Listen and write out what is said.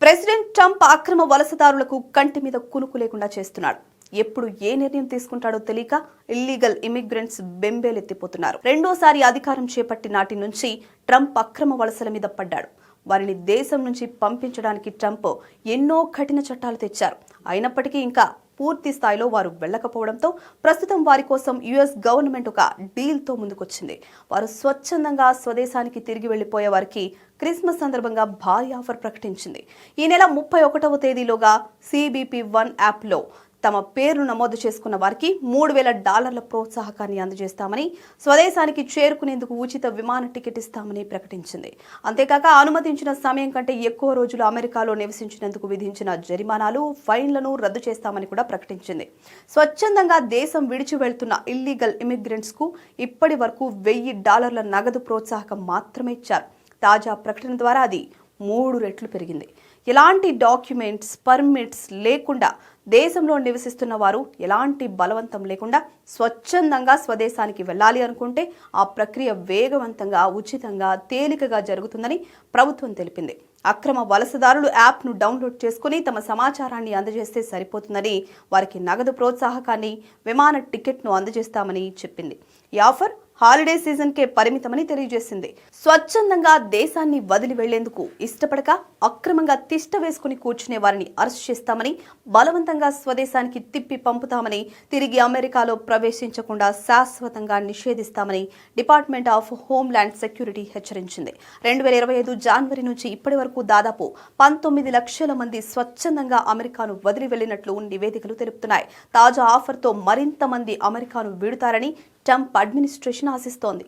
President Trump అక్రమ వలసదారులకు కంటి మీద కునుకు లేకుండా చేస్తున్నాడు. ఎప్పుడు ఏ నిర్ణయం తీసుకుంటాడో తెలియక ఇల్లీగల్ ఇమిగ్రెంట్స్ బెంబేలెత్తిపోతున్నారు. రెండోసారి అధికారం చేపట్టి నాటి నుంచి ట్రంప్ అక్రమ వలసల మీద పడ్డాడు. వారిని దేశం నుంచి పంపించడానికి ట్రంప్ ఎన్నో కఠిన చట్టాలు తెచ్చారు. అయినప్పటికీ ఇంకా పూర్తి స్థాయిలో వారు వెళ్లకపోవడంతో ప్రస్తుతం వారి కోసం యుఎస్ గవర్నమెంట్ ఒక డీల్తో ముందుకొచ్చింది. వారు స్వచ్ఛందంగా స్వదేశానికి తిరిగి వెళ్లిపోయే వారికి క్రిస్మస్ సందర్భంగా భారీ ఆఫర్ ప్రకటించింది. ఈ నెల 31వ తేదీలోగా CBP1 యాప్లో తమ పేరును నమోదు చేసుకున్న వారికి $3,000 ప్రోత్సాహకాన్ని అందజేస్తామని, స్వదేశానికి చేరుకునేందుకు ఉచిత విమాన టికెట్ ఇస్తామని ప్రకటించింది. అంతేకాక అనుమతించిన సమయం కంటే ఎక్కువ రోజులు అమెరికాలో నివసించినందుకు విధించిన జరిమానాలు, ఫైన్లను రద్దు చేస్తామని కూడా ప్రకటించింది. స్వచ్ఛందంగా దేశం విడిచి వెళ్తున్న ఇల్లీగల్ ఇమిగ్రెంట్స్ కు ఇప్పటి వరకు $1,000 నగదు ప్రోత్సాహకం మాత్రమే ఇచ్చారు. తాజా ప్రకటన ద్వారా అది 3 రెట్లు పెరిగింది. ఎలాంటి డాక్యుమెంట్స్, పర్మిట్స్ లేకుండా దేశంలో నివసిస్తున్న వారు ఎలాంటి బలవంతం లేకుండా స్వచ్ఛందంగా స్వదేశానికి వెళ్ళాలి అనుకుంటే ఆ ప్రక్రియ వేగవంతంగా, ఉచితంగా, తేలికగా జరుగుతుందని ప్రభుత్వం తెలిపింది. అక్రమ వలసదారులు యాప్ను డౌన్లోడ్ చేసుకుని తమ సమాచారాన్ని అందజేస్తే సరిపోతుందని, వారికి నగదు ప్రోత్సాహకాన్ని, విమాన టికెట్ను అందజేస్తామని చెప్పింది. ఈ ఆఫర్ హాలిడే సీజన్కే పరిమితమని తెలియజేసింది. స్వచ్ఛందంగా దేశాన్ని వదిలి వెళ్లేందుకు ఇష్టపడక అక్రమంగా తిష్ట వేసుకుని కూర్చునే వారిని అరెస్ట్ చేస్తామని, బలవంతంగా స్వదేశానికి తిప్పి పంపుతామని, తిరిగి అమెరికాలో ప్రవేశించకుండా శాశ్వతంగా నిషేధిస్తామని డిపార్ట్మెంట్ ఆఫ్ హోమ్ల్యాండ్ సెక్యూరిటీ హెచ్చరించింది. 2025 జనవరి నుంచి ఇప్పటి వరకు దాదాపు 19 లక్షల మంది స్వచ్ఛందంగా అమెరికాను వదిలి వెళ్లినట్లు నివేదికలు తెలుపుతున్నాయి. తాజా ఆఫర్తో మరింత మంది అమెరికాను వీడుతారని ట్రంప్ అడ్మినిస్ట్రేషన్ ఆశిస్తోంది.